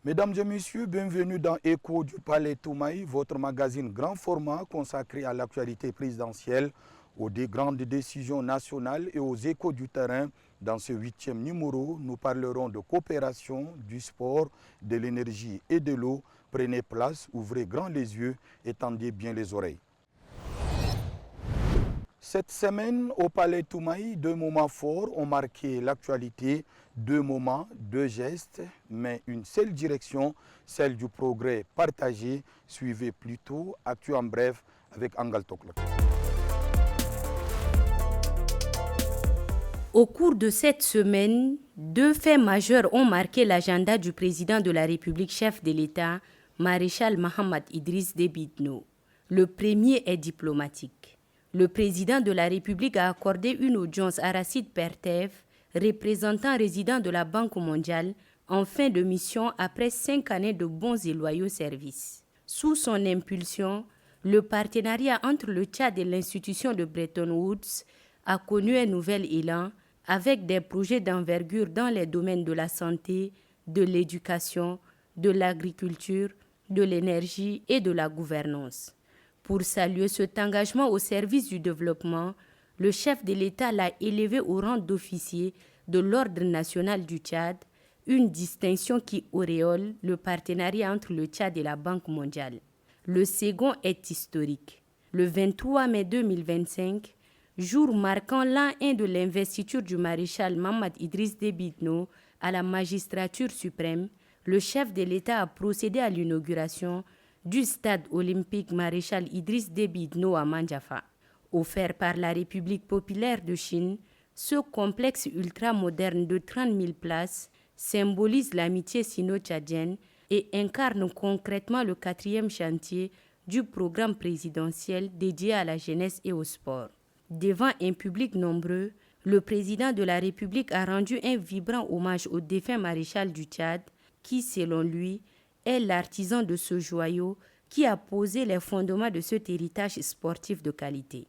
Mesdames et messieurs, bienvenue dans Écho du Palais Toumaï, votre magazine grand format consacré à l'actualité présidentielle, aux grandes décisions nationales et aux échos du terrain. Dans ce 8e numéro, nous parlerons de coopération, du sport, de l'énergie et de l'eau. Prenez place, ouvrez grand les yeux et tendez bien les oreilles. Cette semaine, au Palais Toumaï, deux moments forts ont marqué l'actualité. Deux moments, deux gestes, mais une seule direction, celle du progrès partagé. Suivez plutôt Actu en bref avec Angal Toklo. Au cours de cette semaine, deux faits majeurs ont marqué l'agenda du président de la République, chef de l'État, maréchal Mohamed Idriss Déby Itno. Le premier est diplomatique. Le président de la République a accordé une audience à Racine Pertev, représentant résident de la Banque mondiale, en fin de mission après 5 années de bons et loyaux services. Sous son impulsion, le partenariat entre le Tchad et l'institution de Bretton Woods a connu un nouvel élan avec des projets d'envergure dans les domaines de la santé, de l'éducation, de l'agriculture, de l'énergie et de la gouvernance. Pour saluer cet engagement au service du développement, le chef de l'État l'a élevé au rang d'officier de l'Ordre national du Tchad, une distinction qui auréole le partenariat entre le Tchad et la Banque mondiale. Le second est historique. Le 23 mai 2025, jour marquant l'an 1 de l'investiture du maréchal Mohamed Idriss Déby Itno à la magistrature suprême, le chef de l'État a procédé à l'inauguration du stade olympique maréchal Idriss Déby Itno à Mandjafa. Offert par la République populaire de Chine, ce complexe ultramoderne de 30 000 places symbolise l'amitié sino-tchadienne et incarne concrètement le 4e chantier du programme présidentiel dédié à la jeunesse et au sport. Devant un public nombreux, le président de la République a rendu un vibrant hommage au défunt maréchal du Tchad qui, selon lui, est l'artisan de ce joyau qui a posé les fondements de cet héritage sportif de qualité.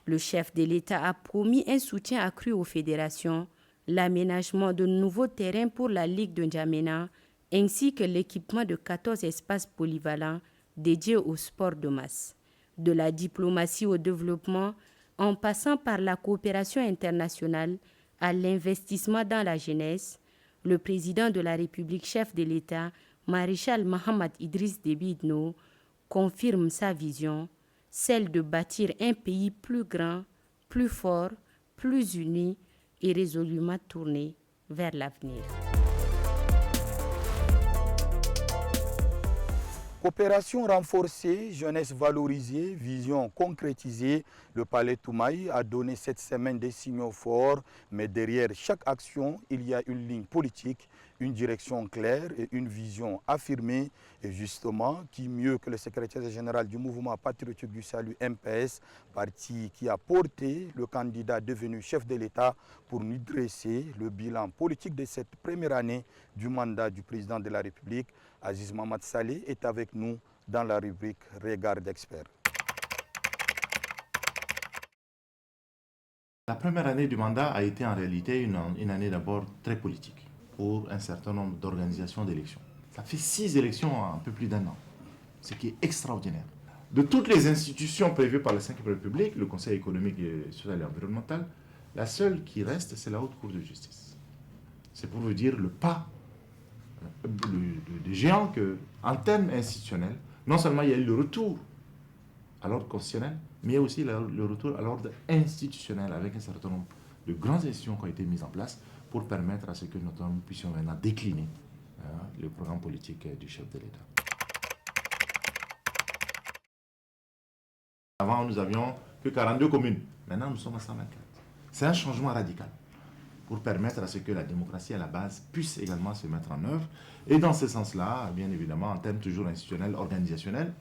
Le chef de l'État a promis un soutien accru aux fédérations, l'aménagement de nouveaux terrains pour la Ligue de N'Djamena, ainsi que l'équipement de 14 espaces polyvalents dédiés au sport de masse. De la diplomatie au développement, en passant par la coopération internationale à l'investissement dans la jeunesse, le président de la République, chef de l'État, maréchal Mohamed Idriss Déby Itno, confirme sa vision, celle de bâtir un pays plus grand, plus fort, plus uni et résolument tourné vers l'avenir. Coopération renforcée, jeunesse valorisée, vision concrétisée, le Palais Toumaï a donné cette semaine des signaux forts, mais derrière chaque action, il y a une ligne politique, une direction claire et une vision affirmée. Et justement, qui mieux que le secrétaire général du mouvement patriotique du salut MPS, parti qui a porté le candidat devenu chef de l'État pour nous dresser le bilan politique de cette première année du mandat du président de la République. Aziz Mamad Saleh est avec nous dans la rubrique Regard d'expert. La première année du mandat a été en réalité une année d'abord très politique pour un certain nombre d'organisations d'élections. Ça fait 6 élections en un peu plus d'1 an, ce qui est extraordinaire. De toutes les institutions prévues par la Ve République, le Conseil économique, social et environnemental, la seule qui reste, c'est la Haute Cour de justice. C'est pour vous dire le pas de géant qu'en termes institutionnels, non seulement il y a eu le retour à l'ordre constitutionnel, mais il y a aussi le retour à l'ordre institutionnel avec un certain nombre de grandes institutions qui ont été mises en place pour permettre à ce que nous puissions maintenant décliner le programme politique du chef de l'État. Avant, nous n'avions que 42 communes. Maintenant, nous sommes à 124. C'est un changement radical pour permettre à ce que la démocratie à la base puisse également se mettre en œuvre. Et dans ce sens-là, bien évidemment, en termes toujours institutionnels, organisationnels,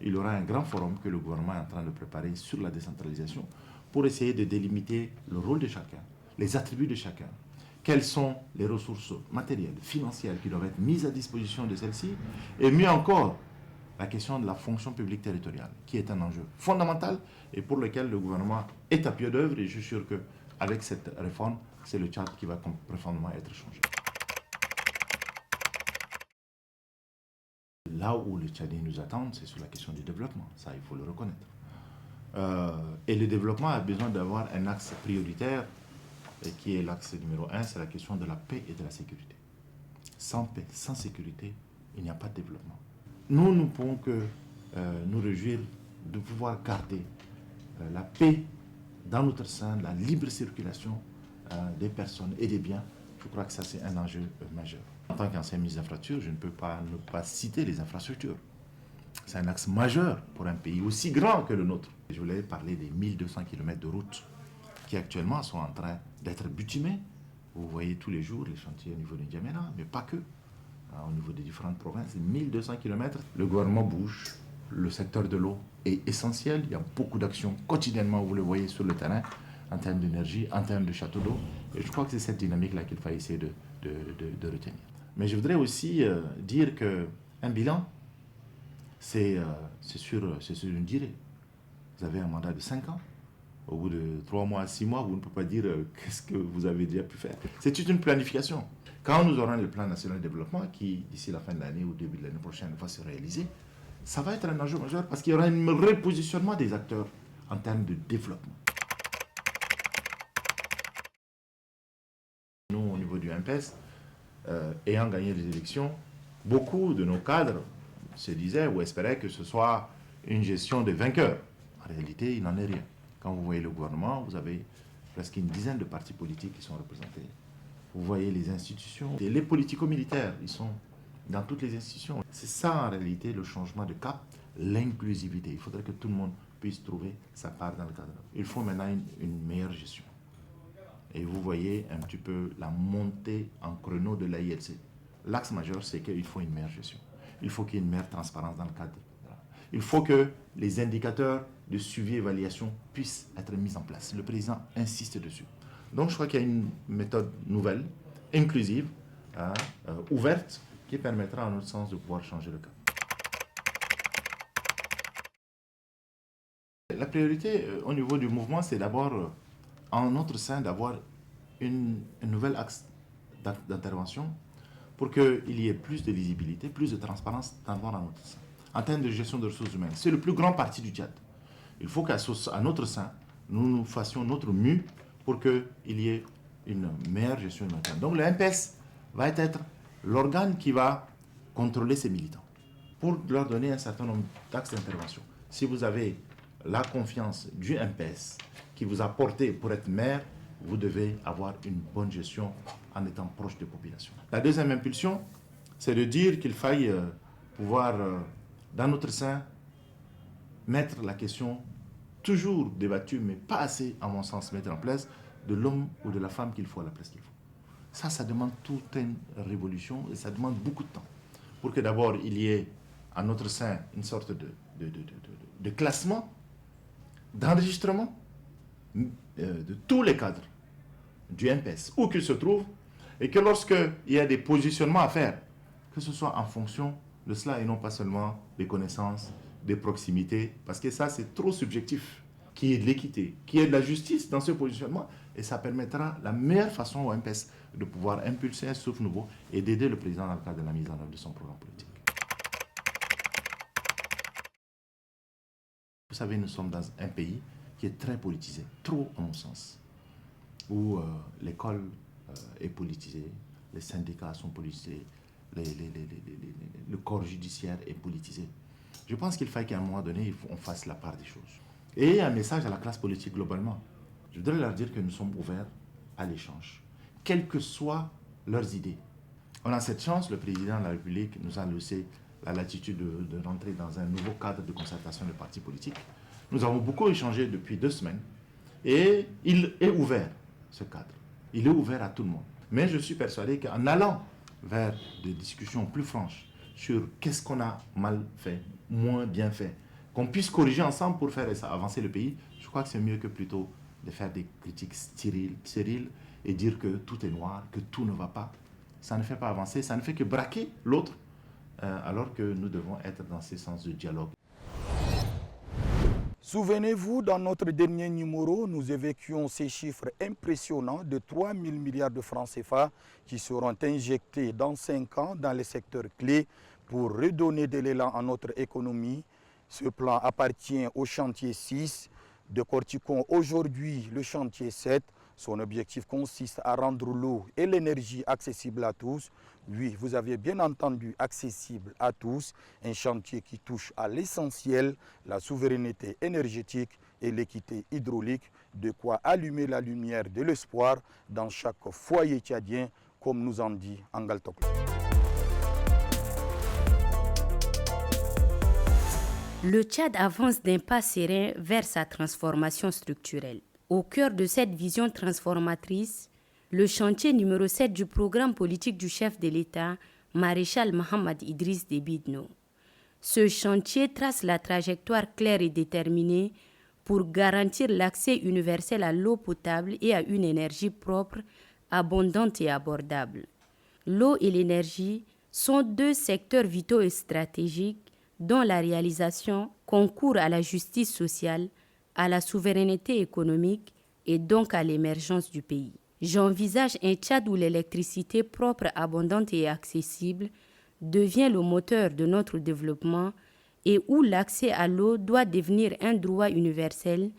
il y aura un grand forum que le gouvernement est en train de préparer sur la décentralisation pour essayer de délimiter le rôle de chacun, les attributs de chacun, quelles sont les ressources matérielles, financières qui doivent être mises à disposition de celles-ci, et mieux encore, la question de la fonction publique territoriale, qui est un enjeu fondamental et pour lequel le gouvernement est à pied d'œuvre, et je suis sûr qu'avec cette réforme, c'est le Tchad qui va profondément être changé. là où les Tchadiens nous attendent, c'est sur la question du développement. Ça, il faut le reconnaître. Et le développement a besoin d'avoir un axe prioritaire, et qui est l'axe numéro 1, c'est la question de la paix et de la sécurité. Sans paix, sans sécurité, il n'y a pas de développement. Nous ne pouvons que nous réjouir de pouvoir garder la paix dans notre sein, la libre circulation des personnes et des biens. Je crois que ça, c'est un enjeu majeur. En tant qu'ancien ministre des Infrastructures, je ne peux pas ne pas citer les infrastructures. C'est un axe majeur pour un pays aussi grand que le nôtre. Je voulais parler des 1200 km de routes qui actuellement sont en train d'être bitumées. Vous voyez tous les jours les chantiers au niveau de N'Djamena, mais pas que. Au niveau des différentes provinces, 1200 km, le gouvernement bouge. Le secteur de l'eau est essentiel. Il y a beaucoup d'actions quotidiennement, vous le voyez sur le terrain, en termes d'énergie, en termes de châteaux d'eau. Et je crois que c'est cette dynamique-là qu'il faut essayer de retenir. Mais je voudrais aussi dire qu'un bilan, c'est sur une durée. Vous avez un mandat de 5 ans. Au bout de 3 mois, 6 mois, vous ne pouvez pas dire qu'est-ce que vous avez déjà pu faire. C'est toute une planification. Quand nous aurons le plan national de développement qui, d'ici la fin de l'année ou début de l'année prochaine, va se réaliser, ça va être un enjeu majeur parce qu'il y aura un repositionnement des acteurs en termes de développement. Nous, au niveau du MPES, ayant gagné les élections, beaucoup de nos cadres se disaient ou espéraient que ce soit une gestion de vainqueurs. En réalité, il n'en est rien. Quand vous voyez le gouvernement, vous avez presque une dizaine de partis politiques qui sont représentés. Vous voyez les institutions, et les politico-militaires, ils sont dans toutes les institutions. C'est ça en réalité le changement de cap, l'inclusivité. Il faudrait que tout le monde puisse trouver sa part dans le cadre. Il faut maintenant une meilleure gestion. Et vous voyez un petit peu la montée en créneau de l'AILC. L'axe majeur, c'est qu'il faut une meilleure gestion. Il faut qu'il y ait une meilleure transparence dans le cadre. Il faut que les indicateurs de suivi et évaluation puissent être mis en place. Le président insiste dessus. Donc je crois qu'il y a une méthode nouvelle, inclusive, ouverte, qui permettra, en notre sens, de pouvoir changer le cap. La priorité au niveau du mouvement, c'est d'abord, en notre sein, d'avoir un nouvel axe d'intervention pour qu'il y ait plus de lisibilité, plus de transparence dans notre sein. En termes de gestion de ressources humaines, c'est le plus grand parti du Tchad. Il faut qu'à notre sein, nous fassions notre mieux pour qu'il y ait une meilleure gestion humaine. Donc le MPS va être l'organe qui va contrôler ces militants pour leur donner un certain nombre d'axes d'intervention. Si vous avez la confiance du MPS qui vous a porté pour être maire, vous devez avoir une bonne gestion en étant proche des populations. La deuxième impulsion, c'est de dire qu'il faille pouvoir, dans notre sein, mettre la question toujours débattue, mais pas assez, à mon sens, mettre en place, de l'homme ou de la femme qu'il faut à la place qu'il faut. Ça demande toute une révolution et ça demande beaucoup de temps. Pour que d'abord, il y ait à notre sein une sorte de classement, d'enregistrement de tous les cadres du MPS, où qu'ils se trouvent, et que lorsqu'il y a des positionnements à faire, que ce soit en fonction de cela et non pas seulement des connaissances, des proximités, parce que ça c'est trop subjectif, qu'il y ait de l'équité, qu'il y ait de la justice dans ce positionnement, et ça permettra la meilleure façon au MPS de pouvoir impulser un souffle nouveau et d'aider le président dans le cadre de la mise en œuvre de son programme politique. Vous savez, nous sommes dans un pays qui est très politisé, trop à mon sens, où l'école est politisée, les syndicats sont politisés, le corps judiciaire est politisé. Je pense qu'il faut qu'à un moment donné, on fasse la part des choses. Et un message à la classe politique globalement. Je voudrais leur dire que nous sommes ouverts à l'échange, quelles que soient leurs idées. On a cette chance, le président de la République nous a laissé la latitude de rentrer dans un nouveau cadre de concertation des partis politiques. Nous avons beaucoup échangé depuis 2 semaines et il est ouvert, ce cadre. Il est ouvert à tout le monde. Mais je suis persuadé qu'en allant vers des discussions plus franches sur qu'est-ce qu'on a mal fait, moins bien fait, qu'on puisse corriger ensemble pour faire avancer le pays, je crois que c'est mieux que plutôt de faire des critiques stériles et dire que tout est noir, que tout ne va pas. Ça ne fait pas avancer, ça ne fait que braquer l'autre, alors que nous devons être dans ce sens de dialogue. Souvenez-vous, dans notre dernier numéro, nous évoquions ces chiffres impressionnants de 3 000 milliards de francs CFA qui seront injectés dans 5 ans dans les secteurs clés pour redonner de l'élan à notre économie. Ce plan appartient au chantier 6. Décortiquons aujourd'hui le chantier 7. Son objectif consiste à rendre l'eau et l'énergie accessibles à tous. Oui, vous avez bien entendu, accessible à tous. Un chantier qui touche à l'essentiel, la souveraineté énergétique et l'équité hydraulique. De quoi allumer la lumière de l'espoir dans chaque foyer tchadien, comme nous en dit Angal Toklo. Le Tchad avance d'un pas serein vers sa transformation structurelle. Au cœur de cette vision transformatrice, le chantier numéro 7 du programme politique du chef de l'État, Maréchal Mohamed Idriss Déby Itno. Ce chantier trace la trajectoire claire et déterminée pour garantir l'accès universel à l'eau potable et à une énergie propre, abondante et abordable. L'eau et l'énergie sont deux secteurs vitaux et stratégiques dont la réalisation concourt à la justice sociale, à la souveraineté économique et donc à l'émergence du pays. J'envisage un Tchad où l'électricité propre, abondante et accessible devient le moteur de notre développement et où l'accès à l'eau doit devenir un droit universel,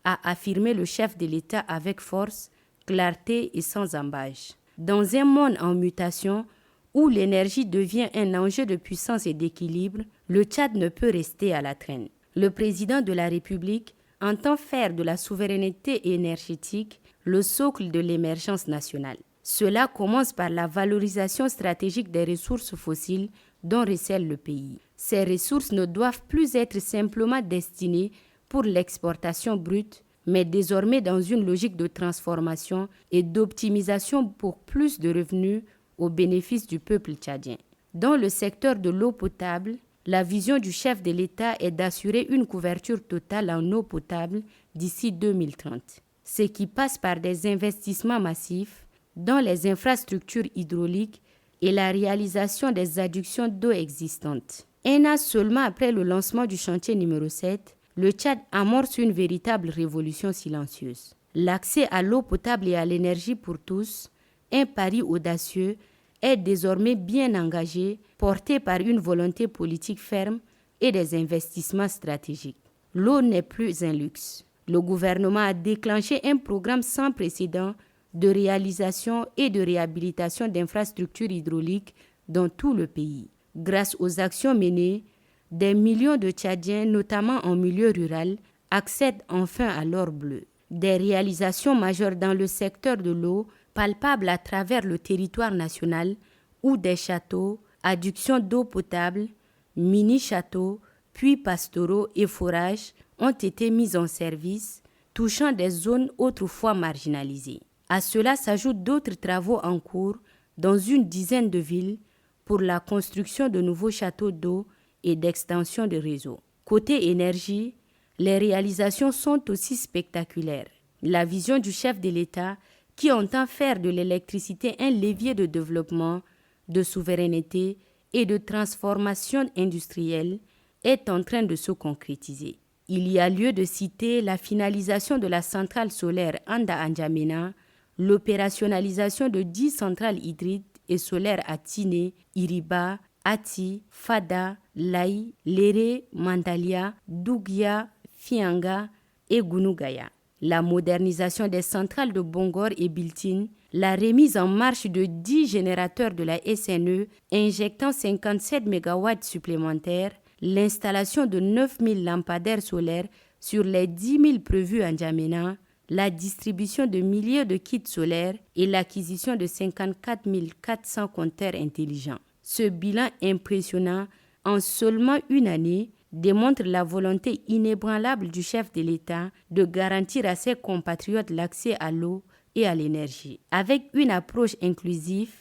a affirmé le chef de l'État avec force, clarté et sans ambages. Dans un monde en mutation, où l'énergie devient un enjeu de puissance et d'équilibre, le Tchad ne peut rester à la traîne. Le président de la République entend faire de la souveraineté énergétique le socle de l'émergence nationale. Cela commence par la valorisation stratégique des ressources fossiles dont recèle le pays. Ces ressources ne doivent plus être simplement destinées pour l'exportation brute, mais désormais dans une logique de transformation et d'optimisation pour plus de revenus au bénéfice du peuple tchadien. Dans le secteur de l'eau potable, la vision du chef de l'État est d'assurer une couverture totale en eau potable d'ici 2030, ce qui passe par des investissements massifs dans les infrastructures hydrauliques et la réalisation des adductions d'eau existantes. Un an seulement après le lancement du chantier numéro 7, le Tchad amorce une véritable révolution silencieuse. L'accès à l'eau potable et à l'énergie pour tous, un pari audacieux, est désormais bien engagé, porté par une volonté politique ferme et des investissements stratégiques. L'eau n'est plus un luxe. Le gouvernement a déclenché un programme sans précédent de réalisation et de réhabilitation d'infrastructures hydrauliques dans tout le pays. Grâce aux actions menées, des millions de Tchadiens, notamment en milieu rural, accèdent enfin à l'or bleu. Des réalisations majeures dans le secteur de l'eau, palpables à travers le territoire national, où des châteaux, adduction d'eau potable, mini-châteaux, puits pastoraux et forages ont été mis en service, touchant des zones autrefois marginalisées. À cela s'ajoutent d'autres travaux en cours dans une dizaine de villes pour la construction de nouveaux châteaux d'eau et d'extension de réseaux. Côté énergie, les réalisations sont aussi spectaculaires. La vision du chef de l'État, qui entend faire de l'électricité un levier de développement, de souveraineté et de transformation industrielle, est en train de se concrétiser. Il y a lieu de citer la finalisation de la centrale solaire Anda N'Djamena, l'opérationnalisation de 10 centrales hybrides et solaires à Tiné, Iriba, Ati, Fada, Laï, Léré, Mandalia, Dougia, Fianga et Gunugaya. La modernisation des centrales de Bongor et Biltine, la remise en marche de 10 générateurs de la SNE injectant 57 MW supplémentaires, l'installation de 9000 lampadaires solaires sur les 10 000 prévus à N'Djamena, la distribution de milliers de kits solaires et l'acquisition de 54 400 compteurs intelligents. Ce bilan impressionnant, en seulement une année, démontre la volonté inébranlable du chef de l'État de garantir à ses compatriotes l'accès à l'eau et à l'énergie. Avec une approche inclusive,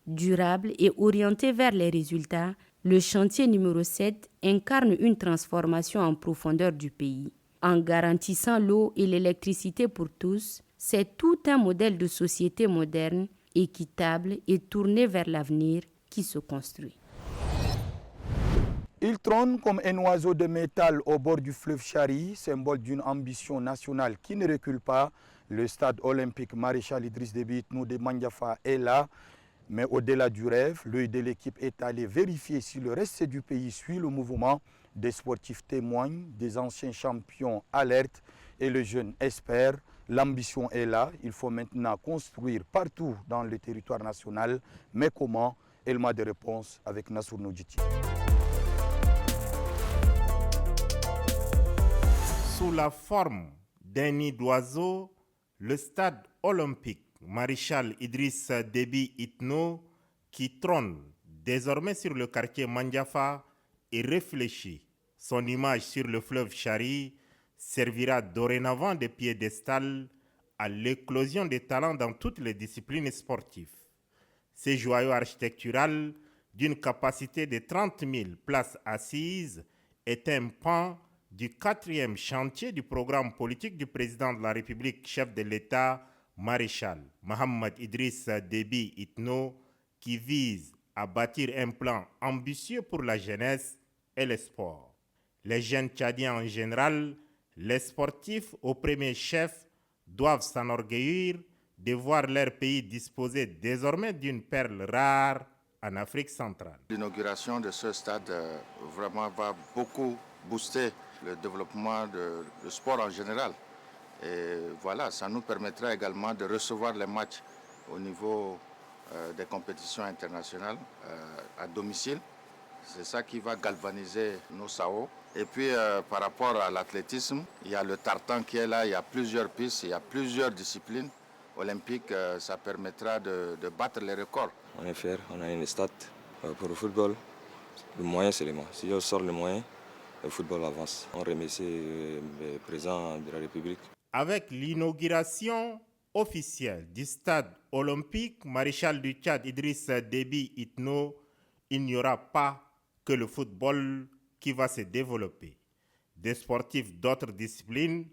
durable et orientée vers les résultats, le chantier numéro 7 incarne une transformation en profondeur du pays. En garantissant l'eau et l'électricité pour tous, c'est tout un modèle de société moderne, équitable et tourné vers l'avenir qui se construit. Il trône comme un oiseau de métal au bord du fleuve Chari, symbole d'une ambition nationale qui ne recule pas. Le stade olympique Maréchal Idriss Déby Itno de Mandiafa est là. Mais au-delà du rêve, l'œil de l'équipe est allé vérifier si le reste du pays suit le mouvement. Des sportifs témoignent, des anciens champions alertent et le jeune espère. L'ambition est là, il faut maintenant construire partout dans le territoire national. Mais comment? Élément de réponse avec Nassour Noudjiti. Sous la forme d'un nid d'oiseau, le stade olympique Maréchal Idriss Déby Itno, qui trône désormais sur le quartier Mandiafa et réfléchit son image sur le fleuve Chari, servira dorénavant de piédestal à l'éclosion des talents dans toutes les disciplines sportives. Ce joyau architectural, d'une capacité de 30 000 places assises, est un pan du 4e chantier du programme politique du président de la République, chef de l'État, Maréchal Mohamed Idriss Déby Itno, qui vise à bâtir un plan ambitieux pour la jeunesse et le sport. Les jeunes Tchadiens en général, les sportifs au premier chef, doivent s'enorgueillir de voir leur pays disposer désormais d'une perle rare en Afrique centrale. L'inauguration de ce stade vraiment va beaucoup booster le développement du sport en général. Et voilà, ça nous permettra également de recevoir les matchs au niveau des compétitions internationales à domicile. C'est ça qui va galvaniser nos SAO. Et puis par rapport à l'athlétisme, il y a le tartan qui est là, il y a plusieurs pistes, il y a plusieurs disciplines olympiques. Ça permettra de battre les records. On est fiers, on a un stade pour le football. Le moyen, c'est le moyen. Si on sort le moyen, le football avance. On remercie le président de la République. Avec l'inauguration officielle du stade olympique Maréchal du Tchad Idriss Déby Itno, il n'y aura pas que le football qui va se développer. Des sportifs d'autres disciplines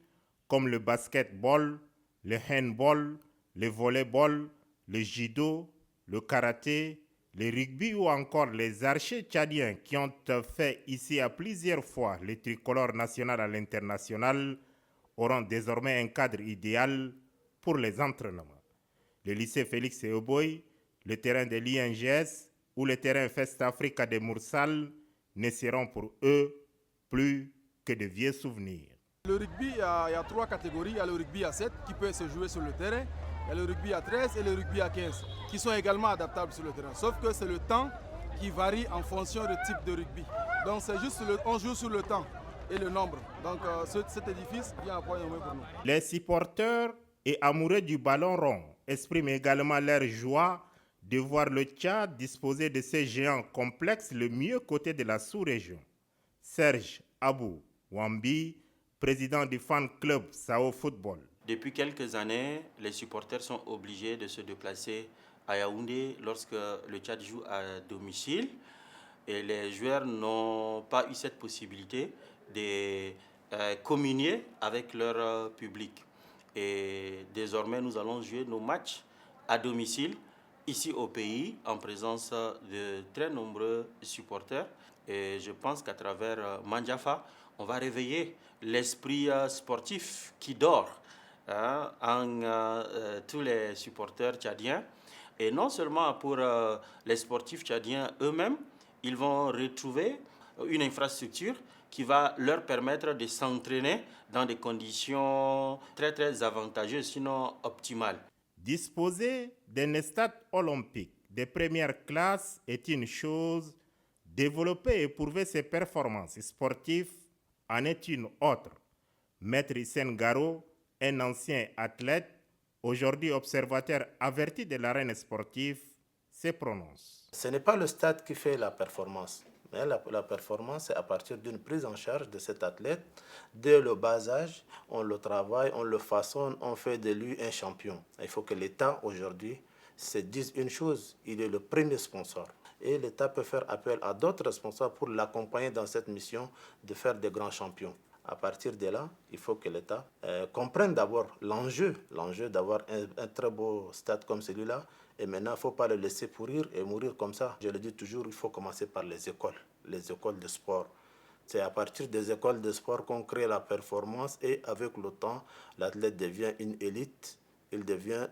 comme le basketball, le handball, le volleyball, le judo, le karaté, le rugby ou encore les archers tchadiens qui ont fait ici à plusieurs fois le tricolore national à l'international auront désormais un cadre idéal pour les entraînements. Le lycée Félix Eoboy, le terrain de l'INGS ou le terrain Fest Africa de Moursal ne seront pour eux plus que de vieux souvenirs. Le rugby, il y a 3 catégories. Il y a le rugby à 7 qui peut se jouer sur le terrain. Il y a le rugby à 13 et le rugby à 15 qui sont également adaptables sur le terrain. Sauf que c'est le temps qui varie en fonction du type de rugby. Donc c'est juste on joue sur le temps et le nombre. Donc cet édifice vient à point nommé pour nous. Les supporters et amoureux du ballon rond expriment également leur joie de voir le Tchad disposer de ces géants complexes le mieux coté de la sous-région. Serge Abou Wambi, président du fan club Sao Football. Depuis quelques années, les supporters sont obligés de se déplacer à Yaoundé lorsque le Tchad joue à domicile. Et les joueurs n'ont pas eu cette possibilité de communier avec leur public. Et désormais, nous allons jouer nos matchs à domicile, ici au pays, en présence de très nombreux supporters. Et je pense qu'à travers Mandiafa, on va réveiller l'esprit sportif qui dort en tous les supporters tchadiens. Et non seulement pour les sportifs tchadiens eux-mêmes, ils vont retrouver une infrastructure qui va leur permettre de s'entraîner dans des conditions très très avantageuses, sinon optimales. Disposer d'un stade olympique de première classe est une chose, développer et prouver ses performances sportives en est une autre. Maître Hissène Garo, un ancien athlète, aujourd'hui observateur averti de l'arène sportive, se prononce. Ce n'est pas le stade qui fait la performance. Mais la performance, c'est à partir d'une prise en charge de cet athlète. Dès le bas âge, on le travaille, on le façonne, on fait de lui un champion. Il faut que l'État, aujourd'hui, se dise une chose, il est le premier sponsor. Et l'État peut faire appel à d'autres sponsors pour l'accompagner dans cette mission de faire des grands champions. À partir de là, il faut que l'État comprenne d'abord l'enjeu d'avoir un très beau stade comme celui-là. Et maintenant, il ne faut pas le laisser pourrir et mourir comme ça. Je le dis toujours, il faut commencer par les écoles de sport. C'est à partir des écoles de sport qu'on crée la performance et avec le temps, l'athlète devient une élite, il devient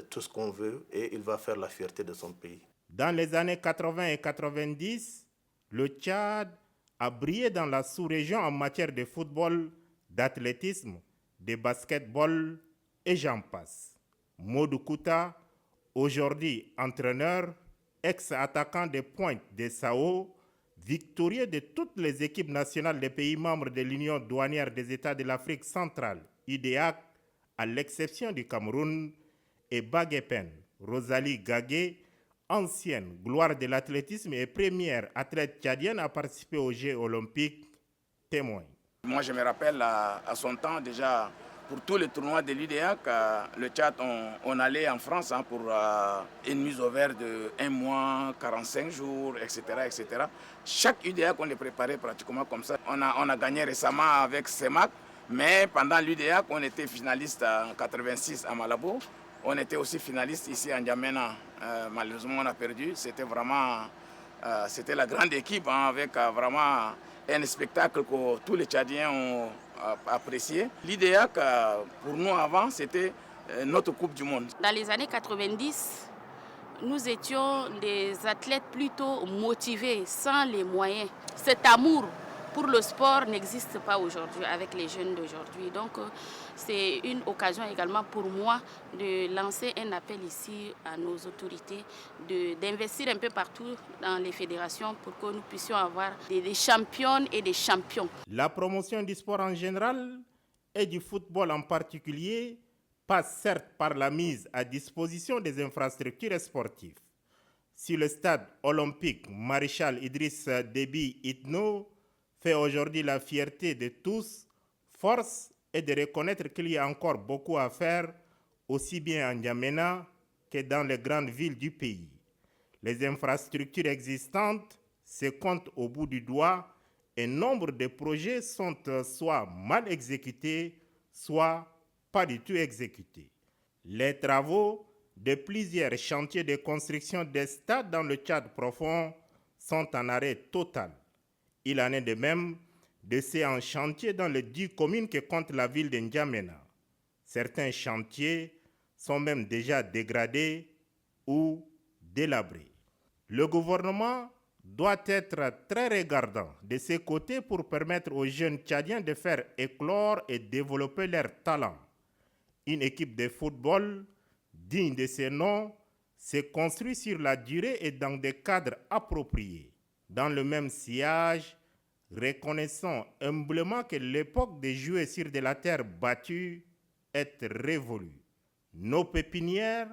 tout ce qu'on veut et il va faire la fierté de son pays. Dans les années 80 et 90, le Tchad a brillé dans la sous-région en matière de football, d'athlétisme, de basketball et j'en passe. Modou Kouta, aujourd'hui entraîneur, ex-attaquant de pointe de Sao, victorieux de toutes les équipes nationales des pays membres de l'Union douanière des États de l'Afrique centrale, UDEAC, à l'exception du Cameroun, et Baguepen, Rosalie Gagué, ancienne gloire de l'athlétisme et première athlète tchadienne à participer aux Jeux olympiques, témoigne. Moi, je me rappelle à son temps déjà, pour tous les tournois de l'UDEAC, le Tchad, on allait en France pour une mise au vert de 1 mois, 45 jours, etc., etc. Chaque UDEAC, on les préparait pratiquement comme ça. On a gagné récemment avec CEMAC, mais pendant l'UDEAC, on était finaliste en 86 à Malabo. On était aussi finaliste ici en N'Djamena. Malheureusement, on a perdu. C'était vraiment c'était la grande équipe avec vraiment un spectacle que tous les Tchadiens ont apprécié. L'IDEAC, pour nous avant, c'était notre Coupe du Monde. Dans les années 90, nous étions des athlètes plutôt motivés, sans les moyens. Cet amour pour le sport n'existe pas aujourd'hui avec les jeunes d'aujourd'hui. Donc, c'est une occasion également pour moi de lancer un appel ici à nos autorités, d'investir un peu partout dans les fédérations pour que nous puissions avoir des championnes et des champions. La promotion du sport en général et du football en particulier passe certes par la mise à disposition des infrastructures sportives. Si le stade olympique Maréchal Idriss Déby Itno fait aujourd'hui la fierté de tous, force est de reconnaître qu'il y a encore beaucoup à faire, aussi bien en N'Djamena que dans les grandes villes du pays. Les infrastructures existantes se comptent au bout du doigt et nombre de projets sont soit mal exécutés, soit pas du tout exécutés. Les travaux de plusieurs chantiers de construction des stades dans le Tchad profond sont en arrêt total. Il en est de même de ces en chantier dans les 10 communes que compte la ville de N'Djamena. Certains chantiers sont même déjà dégradés ou délabrés. Le gouvernement doit être très regardant de ses côtés pour permettre aux jeunes Tchadiens de faire éclore et développer leurs talents. Une équipe de football digne de ce nom se construit sur la durée et dans des cadres appropriés. Dans le même sillage, reconnaissons humblement que l'époque de jouer sur de la terre battue est révolue. Nos pépinières,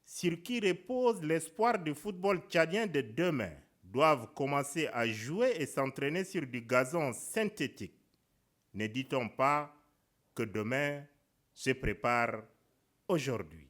sur qui repose l'espoir du football tchadien de demain, doivent commencer à jouer et s'entraîner sur du gazon synthétique. Ne dit-on pas que demain se prépare aujourd'hui?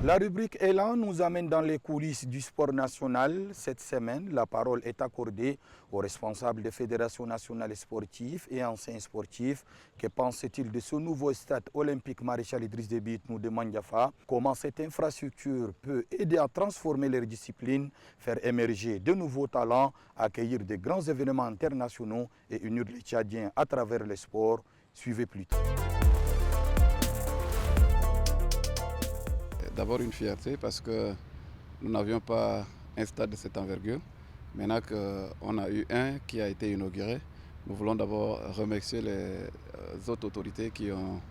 La rubrique Élan nous amène dans les coulisses du sport national. Cette semaine, la parole est accordée aux responsables des fédérations nationales sportives et anciens sportifs. Que pensent-ils de ce nouveau stade olympique Maréchal Idriss Déby Itno de Mandiafa? Comment cette infrastructure peut aider à transformer leurs disciplines, faire émerger de nouveaux talents, accueillir de grands événements internationaux et unir les Tchadiens à travers le sport? Suivez plus tard. D'abord une fierté parce que nous n'avions pas un stade de cette envergure. Maintenant qu'on a eu un qui a été inauguré, nous voulons d'abord remercier les autres autorités qui ont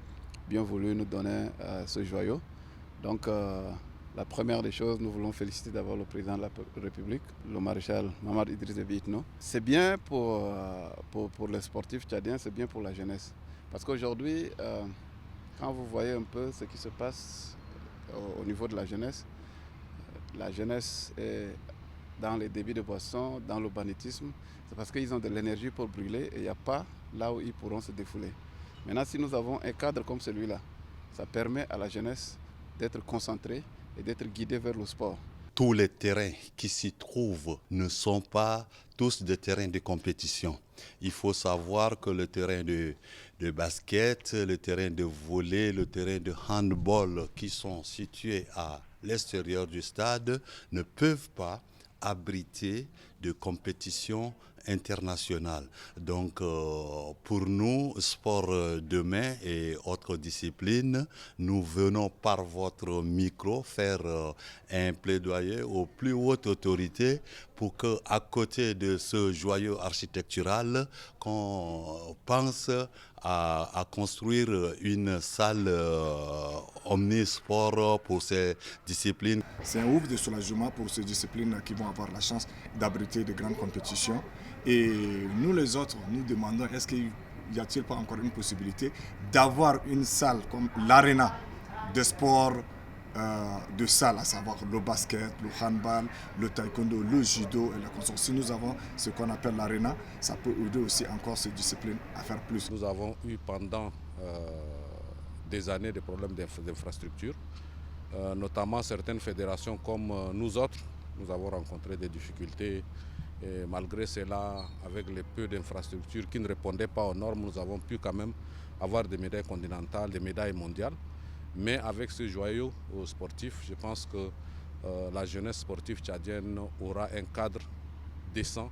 bien voulu nous donner ce joyau. Donc la première des choses, nous voulons féliciter d'abord le président de la République, le maréchal Mahamad Idriss Déby Itno. C'est bien pour les sportifs tchadiens, c'est bien pour la jeunesse. Parce qu'aujourd'hui, quand vous voyez un peu ce qui se passe au niveau de la jeunesse est dans les débits de boissons, dans le banditisme. C'est parce qu'ils ont de l'énergie pour brûler et il n'y a pas là où ils pourront se défouler. Maintenant, si nous avons un cadre comme celui-là, ça permet à la jeunesse d'être concentrée et d'être guidée vers le sport. Tous les terrains qui s'y trouvent ne sont pas tous des terrains de compétition. Il faut savoir que le terrain de basket, le terrain de volley, le terrain de handball qui sont situés à l'extérieur du stade ne peuvent pas abriter de compétitions international. Donc pour nous, sport demain et autres disciplines, nous venons par votre micro faire un plaidoyer aux plus hautes autorités pour qu'à côté de ce joyau architectural, qu'on pense à construire une salle omnisport pour ces disciplines. C'est un ouf de soulagement pour ces disciplines qui vont avoir la chance d'abriter de grandes compétitions. Et nous les autres, nous demandons, est-ce qu'il n'y a-t-il pas encore une possibilité d'avoir une salle comme l'Arena de sport de salles, à savoir le basket, le handball, le taekwondo, le judo et le consort. Si nous avons ce qu'on appelle l'Arena, ça peut aider aussi encore ces disciplines à faire plus. Nous avons eu pendant des années des problèmes d'infrastructure, notamment certaines fédérations comme nous autres, nous avons rencontré des difficultés. Et malgré cela, avec les peu d'infrastructures qui ne répondaient pas aux normes, nous avons pu quand même avoir des médailles continentales, des médailles mondiales. Mais avec ce joyau sportif, je pense que la jeunesse sportive tchadienne aura un cadre décent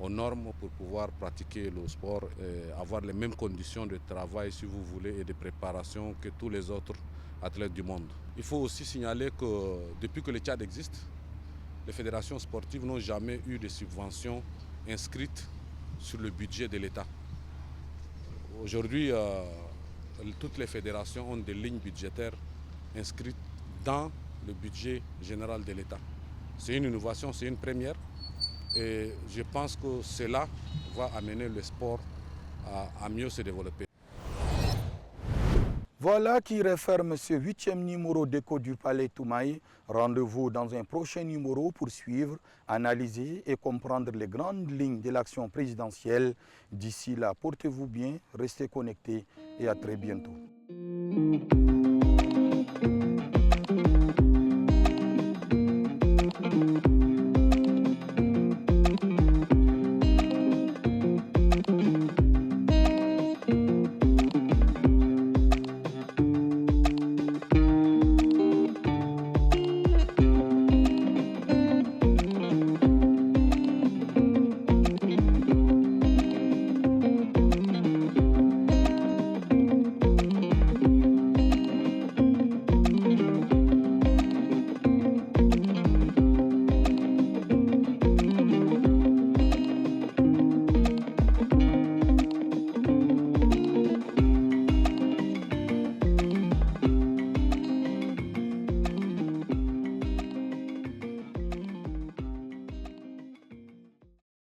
aux normes pour pouvoir pratiquer le sport et avoir les mêmes conditions de travail, si vous voulez, et de préparation que tous les autres athlètes du monde. Il faut aussi signaler que depuis que le Tchad existe, les fédérations sportives n'ont jamais eu de subventions inscrites sur le budget de l'État. Aujourd'hui, toutes les fédérations ont des lignes budgétaires inscrites dans le budget général de l'État. C'est une innovation, c'est une première et je pense que cela va amener le sport à mieux se développer. Voilà qui referme ce 8e numéro d'Écho du Palais Toumaï. Rendez-vous dans un prochain numéro pour suivre, analyser et comprendre les grandes lignes de l'action présidentielle. D'ici là, portez-vous bien, restez connectés et à très bientôt.